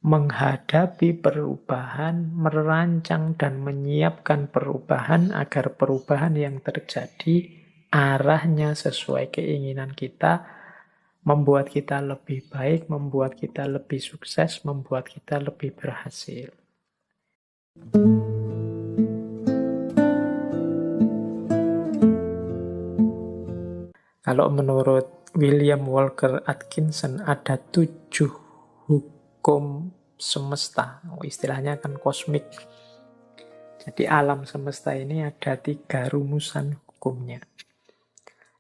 menghadapi perubahan, merancang dan menyiapkan perubahan agar perubahan yang terjadi arahnya sesuai keinginan kita, membuat kita lebih baik, membuat kita lebih sukses, membuat kita lebih berhasil. Kalau menurut William Walker Atkinson ada 7 hukum semesta. Istilahnya kan kosmik. Jadi alam semesta ini ada 3 rumusan hukumnya.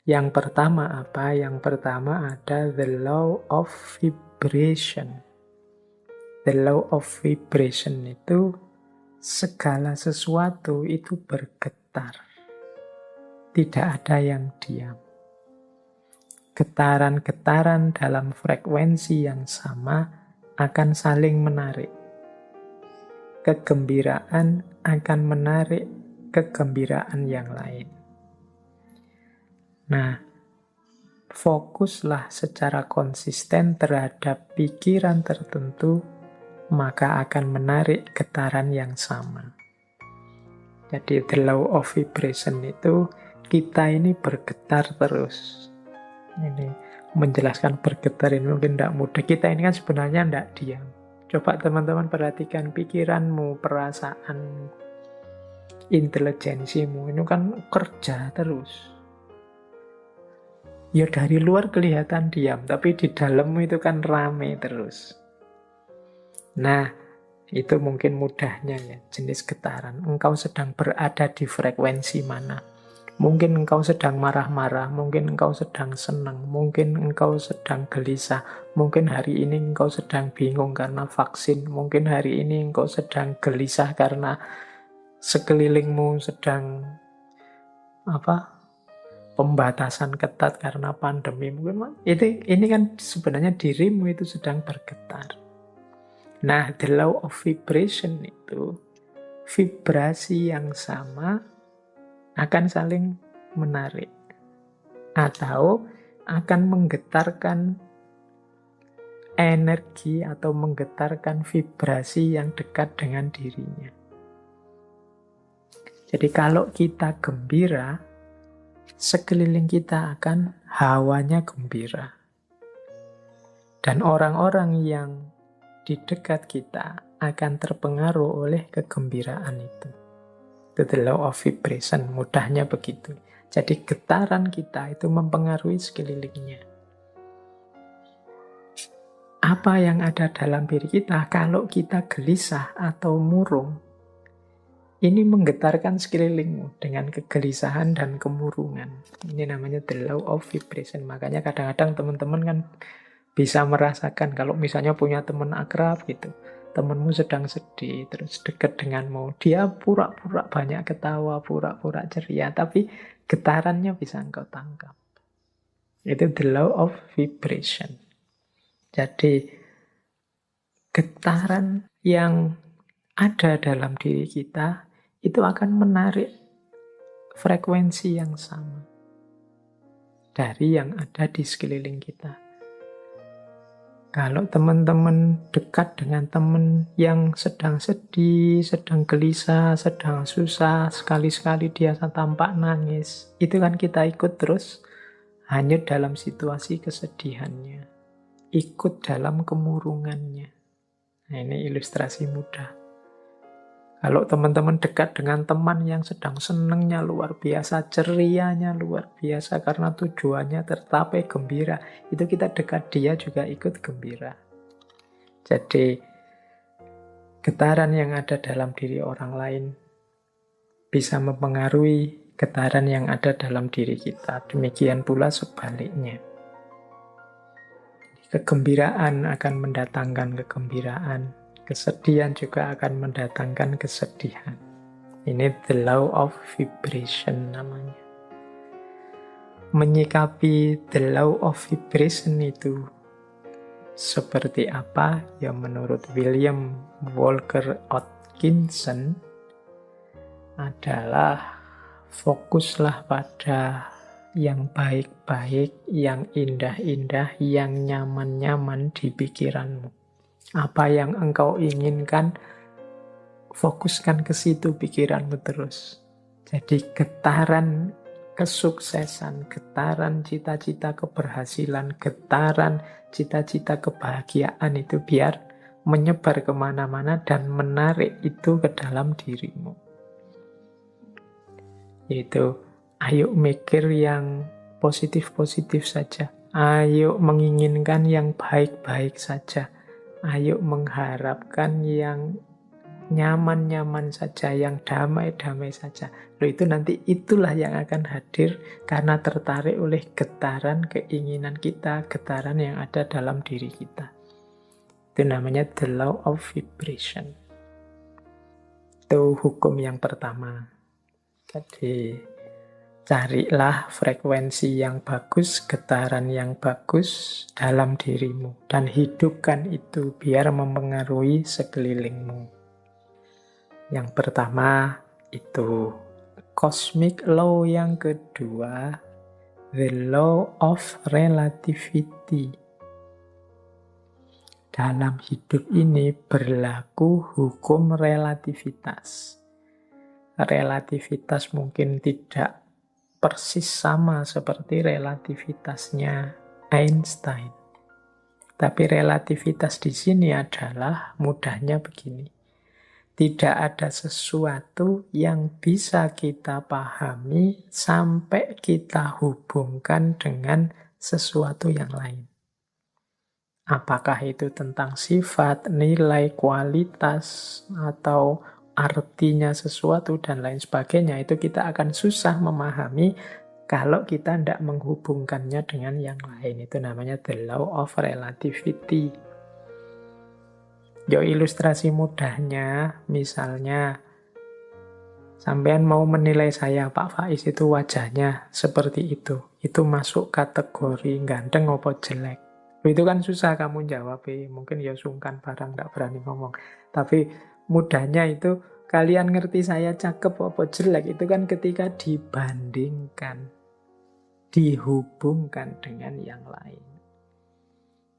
Yang pertama apa? Yang pertama ada the law of vibration. The law of vibration itu segala sesuatu itu bergetar. Tidak ada yang diam. Getaran-getaran dalam frekuensi yang sama akan saling menarik. Kegembiraan akan menarik kegembiraan yang lain. Nah, fokuslah secara konsisten terhadap pikiran tertentu, maka akan menarik getaran yang sama. Jadi the law of vibration itu kita ini bergetar terus. Ini menjelaskan bergetar ini mungkin tidak mudah. Kita ini kan sebenarnya tidak diam. Coba teman-teman perhatikan pikiranmu, perasaan, intelijensimu. Ini kan kerja terus. Ya dari luar kelihatan diam, tapi di dalammu itu kan rame terus. Nah, itu mungkin mudahnya ya, jenis getaran. Engkau sedang berada di frekuensi mana? Mungkin engkau sedang marah-marah, mungkin engkau sedang senang, mungkin engkau sedang gelisah, mungkin hari ini engkau sedang bingung karena vaksin, mungkin hari ini engkau sedang gelisah karena sekelilingmu sedang pembatasan ketat karena pandemi. Mungkin ini kan sebenarnya dirimu itu sedang bergetar. Nah, the law of vibration itu vibrasi yang sama akan saling menarik atau akan menggetarkan energi atau menggetarkan vibrasi yang dekat dengan dirinya. Jadi kalau kita gembira, sekeliling kita akan hawanya gembira. Dan orang-orang yang di dekat kita akan terpengaruh oleh kegembiraan itu. Itu the law of vibration, mudahnya begitu. Jadi getaran kita itu mempengaruhi sekelilingnya. Apa yang ada dalam diri kita kalau kita gelisah atau murung, ini menggetarkan sekelilingmu dengan kegelisahan dan kemurungan. Ini namanya the law of vibration. Makanya kadang-kadang teman-teman kan bisa merasakan kalau misalnya punya teman akrab gitu. Temanmu sedang sedih, terus dekat denganmu. Dia pura-pura banyak ketawa, pura-pura ceria, tapi getarannya bisa engkau tangkap. Itu the law of vibration. Jadi, getaran yang ada dalam diri kita itu akan menarik frekuensi yang sama dari yang ada di sekeliling kita. Kalau teman-teman dekat dengan teman yang sedang sedih, sedang gelisah, sedang susah, sekali-sekali dia tampak nangis, itu kan kita ikut terus hanyut dalam situasi kesedihannya, ikut dalam kemurungannya. Nah, ini ilustrasi mudah. Kalau teman-teman dekat dengan teman yang sedang senengnya luar biasa, cerianya luar biasa karena tujuannya tercapai gembira, itu kita dekat dia juga ikut gembira. Jadi getaran yang ada dalam diri orang lain bisa mempengaruhi getaran yang ada dalam diri kita. Demikian pula sebaliknya. Kegembiraan akan mendatangkan kegembiraan. Kesedihan juga akan mendatangkan kesedihan. Ini the law of vibration namanya. Menyikapi the law of vibration itu seperti apa? Ya menurut William Walker Atkinson adalah fokuslah pada yang baik-baik, yang indah-indah, yang nyaman-nyaman di pikiranmu. Apa yang engkau inginkan, fokuskan ke situ pikiranmu terus. Jadi getaran kesuksesan, getaran cita-cita keberhasilan, getaran cita-cita kebahagiaan itu biar menyebar kemana-mana dan menarik itu ke dalam dirimu. Yaitu, ayo mikir yang positif-positif saja. Ayo menginginkan yang baik-baik saja. Ayo mengharapkan yang nyaman-nyaman saja, yang damai-damai saja. Loh, itu nanti itulah yang akan hadir karena tertarik oleh getaran keinginan kita, getaran yang ada dalam diri kita. Itu namanya the law of vibration. Itu hukum yang pertama. Jadi, carilah frekuensi yang bagus, getaran yang bagus dalam dirimu. Dan hidupkan itu biar mempengaruhi sekelilingmu. Yang pertama itu cosmic law, yang kedua the law of relativity. Dalam hidup ini berlaku hukum relativitas. Relativitas mungkin tidak persis sama seperti relativitasnya Einstein. Tapi relativitas di sini adalah mudahnya begini. Tidak ada sesuatu yang bisa kita pahami sampai kita hubungkan dengan sesuatu yang lain. Apakah itu tentang sifat, nilai, kualitas, atau artinya sesuatu, dan lain sebagainya, itu kita akan susah memahami kalau kita tidak menghubungkannya dengan yang lain. Itu namanya the law of relativity. Ilustrasi mudahnya, misalnya sampean mau menilai saya, Pak Faiz itu wajahnya seperti itu masuk kategori ganteng apa jelek? Itu kan susah kamu jawab, mungkin ya sungkan barang, gak berani ngomong. Tapi mudahnya itu, kalian ngerti saya cakep apa jelek, itu kan ketika dibandingkan, dihubungkan dengan yang lain.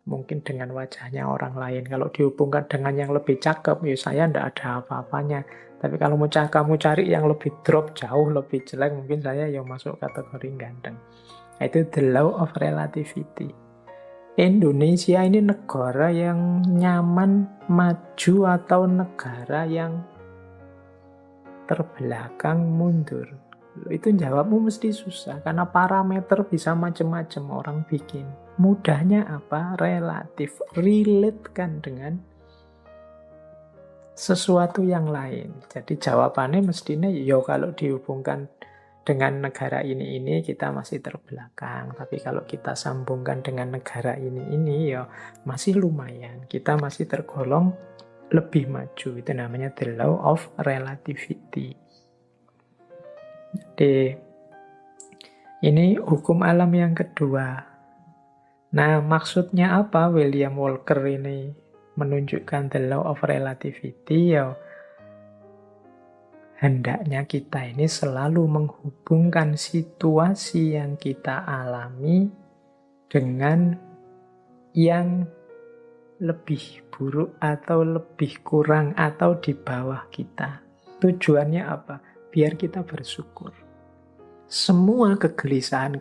Mungkin dengan wajahnya orang lain. Kalau dihubungkan dengan yang lebih cakep, ya saya ndak ada apa-apanya. Tapi kalau kamu cari yang lebih drop, jauh lebih jelek, mungkin saya yang masuk kategori ganteng. Itu the law of relativity. Indonesia ini negara yang nyaman, maju, atau negara yang terbelakang, mundur? Itu jawabmu mesti susah, karena parameter bisa macam-macam orang bikin. Mudahnya apa? Relatif. Relate-kan dengan sesuatu yang lain. Jadi jawabannya mestinya, kalau dihubungkan dengan negara ini kita masih terbelakang. Tapi kalau kita sambungkan dengan negara ini masih lumayan. Kita masih tergolong lebih maju. Itu namanya the law of relativity. Jadi, ini hukum alam yang kedua. Nah, maksudnya apa William Walker ini menunjukkan the law of relativity? Hendaknya kita ini selalu menghubungkan situasi yang kita alami dengan yang lebih buruk atau lebih kurang atau di bawah kita. Tujuannya apa? Biar kita bersyukur. Semua kegelisahan,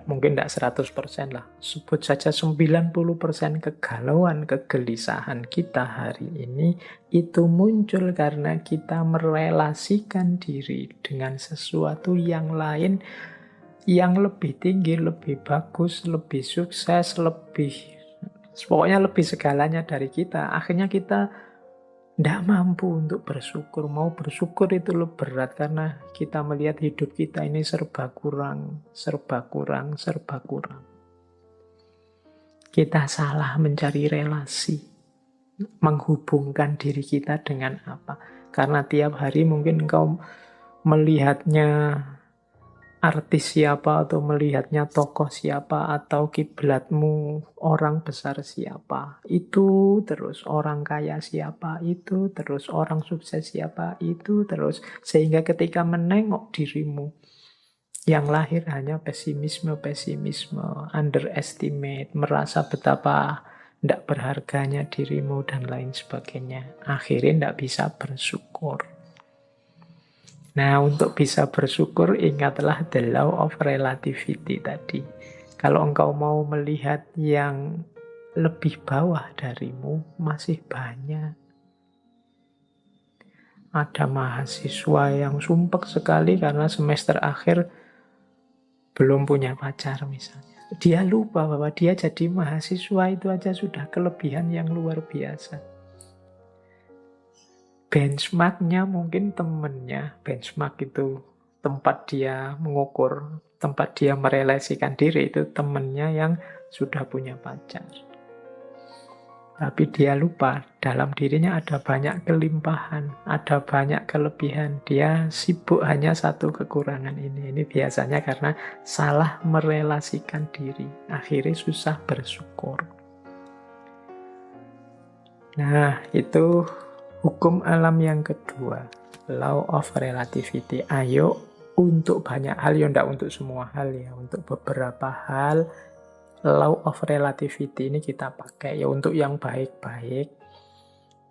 mungkin tidak 100% lah. Sebut saja 90% kegalauan, kegelisahan kita hari ini, itu muncul karena kita merelasikan diri dengan sesuatu yang lain, yang lebih tinggi, lebih bagus, lebih sukses, pokoknya lebih segalanya dari kita. Akhirnya kita tidak mampu untuk bersyukur. Mau bersyukur itu lebih berat karena kita melihat hidup kita ini serba kurang. Kita salah mencari relasi, menghubungkan diri kita dengan apa. Karena tiap hari mungkin engkau melihatnya artis siapa, atau melihatnya tokoh siapa, atau kiblatmu orang besar siapa, itu terus orang kaya siapa, itu terus orang sukses siapa, itu terus, sehingga ketika menengok dirimu yang lahir hanya pesimisme, underestimate, merasa betapa tidak berharganya dirimu, dan lain sebagainya. Akhirnya tidak bisa bersyukur. Nah, untuk bisa bersyukur, ingatlah the law of relativity tadi. Kalau engkau mau melihat yang lebih bawah darimu, masih banyak. Ada mahasiswa yang sumpek sekali karena semester akhir belum punya pacar misalnya. Dia lupa bahwa dia jadi mahasiswa itu aja sudah kelebihan yang luar biasa. Benchmarknya mungkin temennya. Benchmark itu tempat dia mengukur, tempat dia merelasikan diri, itu temennya yang sudah punya pacar. Tapi dia lupa, dalam dirinya ada banyak kelimpahan, ada banyak kelebihan. Dia sibuk hanya satu kekurangan ini. Ini biasanya karena salah merelasikan diri. Akhirnya susah bersyukur. Nah, itu hukum alam yang kedua. Law of relativity. Ayo, untuk banyak hal, ya enggak untuk semua hal ya. Untuk beberapa hal, law of relativity ini kita pakai ya untuk yang baik-baik,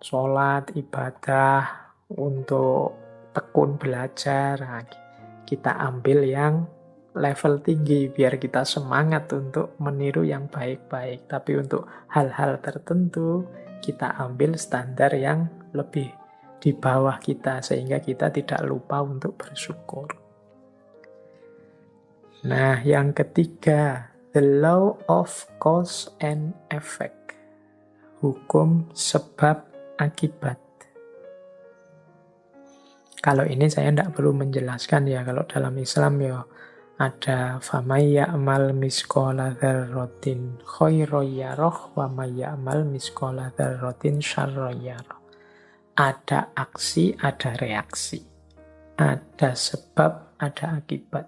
sholat, ibadah, untuk tekun belajar. Nah, kita ambil yang level tinggi biar kita semangat untuk meniru yang baik-baik. Tapi untuk hal-hal tertentu kita ambil standar yang lebih di bawah kita sehingga kita tidak lupa untuk bersyukur. Nah, yang ketiga, the law of cause and effect. Hukum sebab akibat. Kalau ini saya tidak perlu menjelaskan ya. Kalau dalam Islam ya ada famay ya'mal misqala dzarratin khairan yarah wa may ya'mal misqala dzarratin syarran yarah. Ada aksi, ada reaksi. Ada sebab, ada akibat.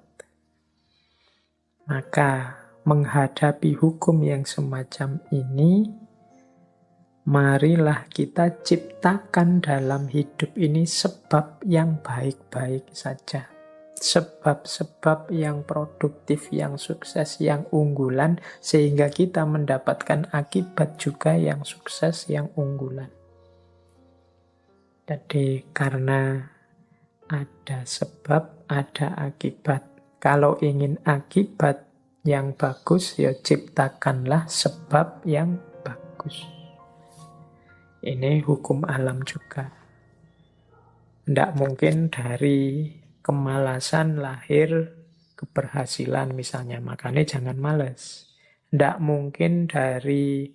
Maka menghadapi hukum yang semacam ini, marilah kita ciptakan dalam hidup ini sebab yang baik-baik saja. Sebab-sebab yang produktif, yang sukses, yang unggulan, sehingga kita mendapatkan akibat juga yang sukses, yang unggulan. Jadi karena ada sebab, ada akibat. Kalau ingin akibat yang bagus, ya ciptakanlah sebab yang bagus. Ini hukum alam juga. Tidak mungkin dari kemalasan lahir keberhasilan misalnya. Makanya jangan malas. Tidak mungkin dari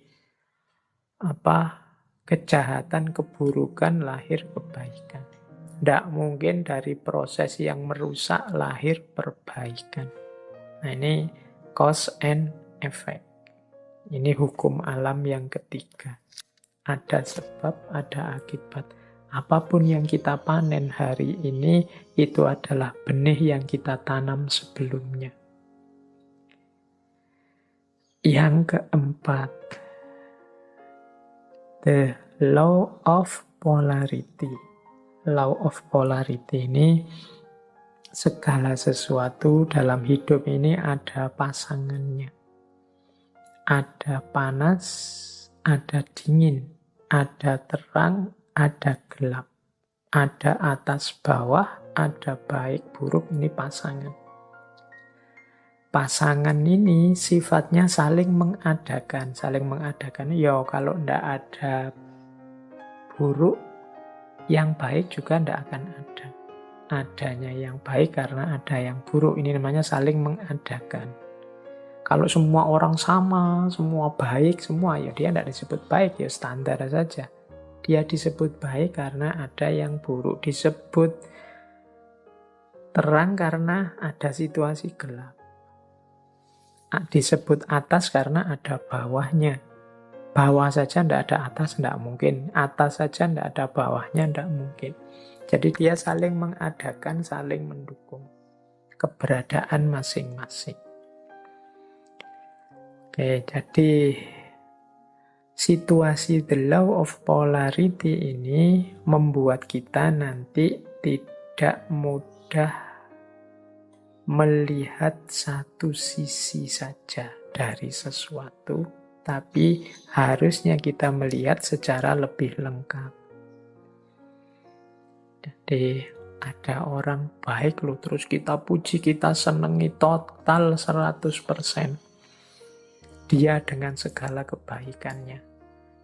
kejahatan, keburukan lahir kebaikan. Tidak mungkin dari proses yang merusak lahir perbaikan. Nah, ini cause and effect. Ini hukum alam yang ketiga. Ada sebab, ada akibat. Apapun yang kita panen hari ini, itu adalah benih yang kita tanam sebelumnya. Yang keempat, the law of polarity. Law of polarity ini, segala sesuatu dalam hidup ini ada pasangannya. Ada panas, ada dingin, ada terang, ada gelap. Ada atas bawah, ada baik buruk, ini pasangan. Pasangan ini sifatnya saling mengadakan. Saling mengadakan, ya kalau tidak ada buruk, yang baik juga tidak akan ada. Adanya yang baik karena ada yang buruk. Ini namanya saling mengadakan. Kalau semua orang sama, semua baik, semua, ya dia tidak disebut baik, ya standar saja. Dia disebut baik karena ada yang buruk. Disebut terang karena ada situasi gelap. Disebut atas karena ada bawahnya. Bawah saja tidak ada atas, tidak mungkin. Atas saja tidak ada bawahnya, tidak mungkin. Jadi dia saling mengadakan, saling mendukung keberadaan masing-masing. Oke, jadi situasi the law of polarity ini membuat kita nanti tidak mudah melihat satu sisi saja dari sesuatu, Tapi harusnya kita melihat secara lebih lengkap. Jadi ada orang baik loh, terus kita puji, kita senengi total 100%. Dia dengan segala kebaikannya.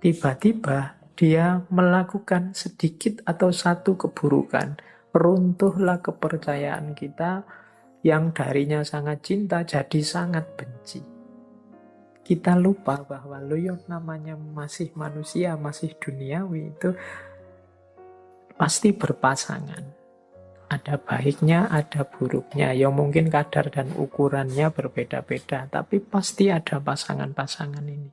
Tiba-tiba dia melakukan sedikit atau satu keburukan. Runtuhlah kepercayaan kita yang darinya sangat cinta jadi sangat benci. Kita lupa bahwa namanya masih manusia, masih duniawi, itu pasti berpasangan. Ada baiknya, ada buruknya. Ya mungkin kadar dan ukurannya berbeda-beda, tapi pasti ada pasangan-pasangan ini.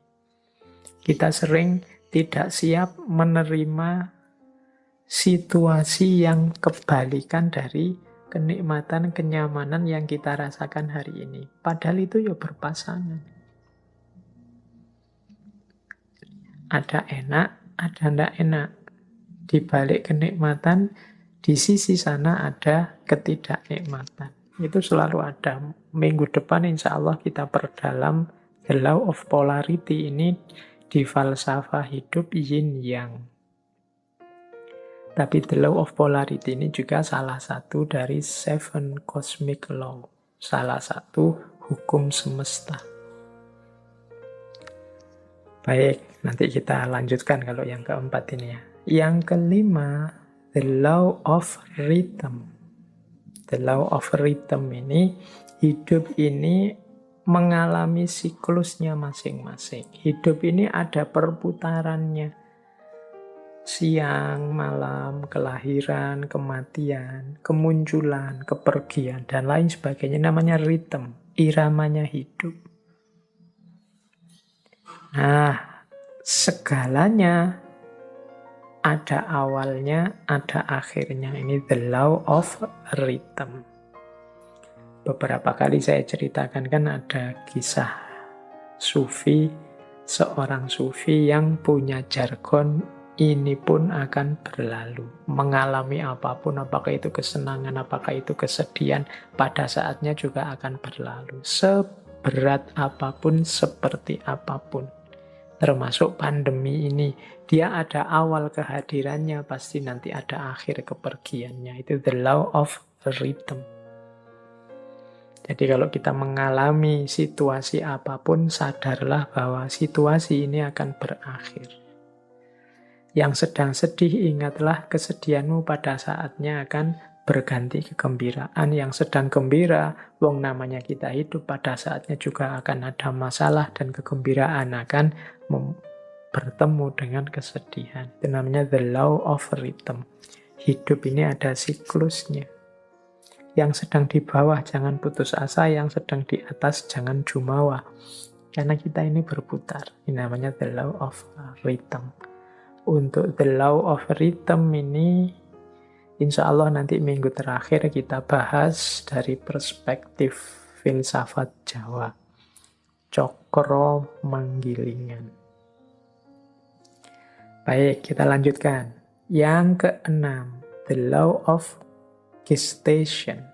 Kita sering tidak siap menerima situasi yang kebalikan dari kenikmatan, kenyamanan yang kita rasakan hari ini. Padahal itu ya berpasangan. Ada enak, ada tidak enak. Di balik kenikmatan, di sisi sana ada ketidaknikmatan. Itu selalu ada. Minggu depan insya Allah kita perdalam the law of polarity ini di falsafah hidup yin yang. Tapi the law of polarity ini juga salah satu dari 7 cosmic law. Salah satu hukum semesta. Baik, nanti kita lanjutkan kalau yang keempat ini ya. Yang kelima, the law of rhythm. The law of rhythm ini, hidup ini mengalami siklusnya masing-masing. Hidup ini ada perputarannya. Siang, malam, kelahiran, kematian, kemunculan, kepergian, dan lain sebagainya. Namanya rhythm, iramanya hidup. Nah, segalanya ada awalnya, ada akhirnya. Ini the law of rhythm. Beberapa kali saya ceritakan kan ada kisah sufi, seorang sufi yang punya jargon, ini pun akan berlalu. Mengalami apapun, apakah itu kesenangan, apakah itu kesedihan, pada saatnya juga akan berlalu. Seberat apapun, seperti apapun. Termasuk pandemi ini. Dia ada awal kehadirannya, pasti nanti ada akhir kepergiannya. Itu the law of rhythm. Jadi kalau kita mengalami situasi apapun, sadarlah bahwa situasi ini akan berakhir. Yang sedang sedih, ingatlah kesedihanmu pada saatnya akan berganti kegembiraan. Yang sedang gembira, wong namanya kita hidup, pada saatnya juga akan ada masalah dan kegembiraan akan bertemu dengan kesedihan. Itu namanya the law of rhythm. Hidup ini ada siklusnya. Yang sedang di bawah jangan putus asa, yang sedang di atas jangan jumawa. Karena kita ini berputar. Ini namanya the law of rhythm. Untuk the law of rhythm ini, insya Allah nanti minggu terakhir kita bahas dari perspektif filsafat Jawa. Cokro Manggilingan. Baik, kita lanjutkan. Yang keenam, the law of gestation.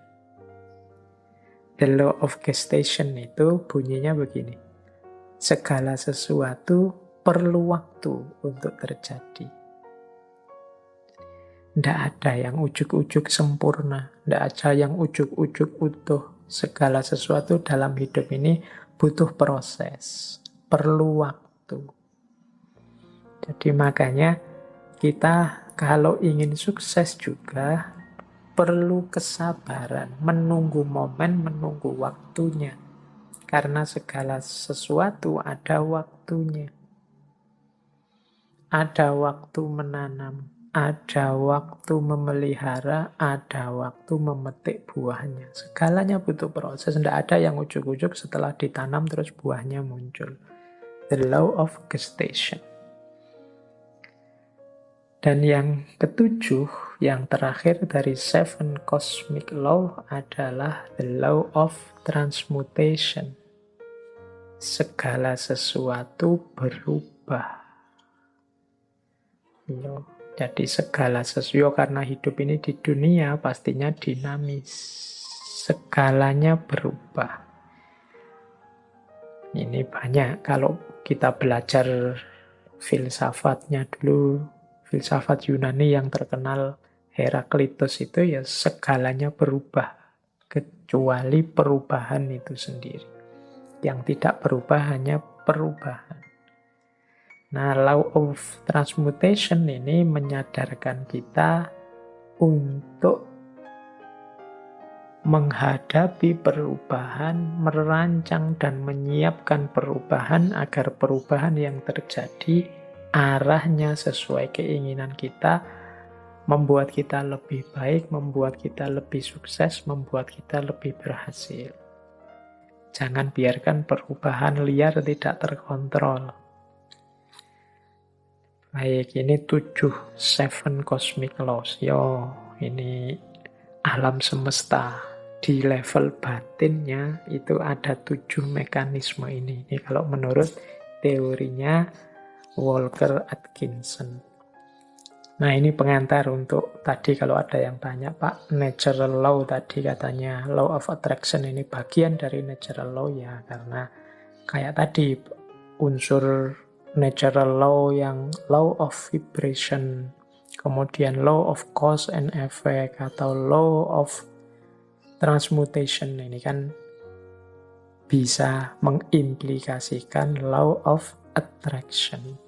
The law of gestation itu bunyinya begini. Segala sesuatu perlu waktu untuk terjadi. Tidak ada yang ujuk-ujuk sempurna. Tidak ada yang ujuk-ujuk utuh. Segala sesuatu dalam hidup ini butuh proses. Perlu waktu. Jadi makanya kita kalau ingin sukses juga perlu kesabaran, menunggu momen, menunggu waktunya. Karena segala sesuatu ada waktunya. Ada waktu menanam, ada waktu memelihara, ada waktu memetik buahnya. Segalanya butuh proses, tidak ada yang ujuk-ujuk setelah ditanam terus buahnya muncul. The law of gestation. Dan yang ketujuh, yang terakhir dari 7 cosmic law adalah the law of transmutation. Segala sesuatu berubah. Jadi segala sesuatu, karena hidup ini di dunia pastinya dinamis. Segalanya berubah. Ini banyak kalau kita belajar filsafatnya dulu, filsafat Yunani yang terkenal Heraklitus itu ya segalanya berubah, kecuali perubahan itu sendiri. Yang tidak berubah hanya perubahan. Nah, law of transmutation ini menyadarkan kita untuk menghadapi perubahan, merancang dan menyiapkan perubahan agar perubahan yang terjadi arahnya sesuai keinginan kita, membuat kita lebih baik, membuat kita lebih sukses, membuat kita lebih berhasil. Jangan biarkan perubahan liar tidak terkontrol. Baik, ini 7 cosmic laws. Ini alam semesta. Di level batinnya itu ada 7 mekanisme ini. Ini kalau menurut teorinya Walker Atkinson. Nah, ini pengantar untuk tadi kalau ada yang tanya, Pak, natural law tadi katanya law of attraction ini bagian dari natural law ya, karena kayak tadi unsur natural law yang law of vibration, kemudian law of cause and effect atau law of transmutation ini kan bisa mengimplikasikan law of attraction.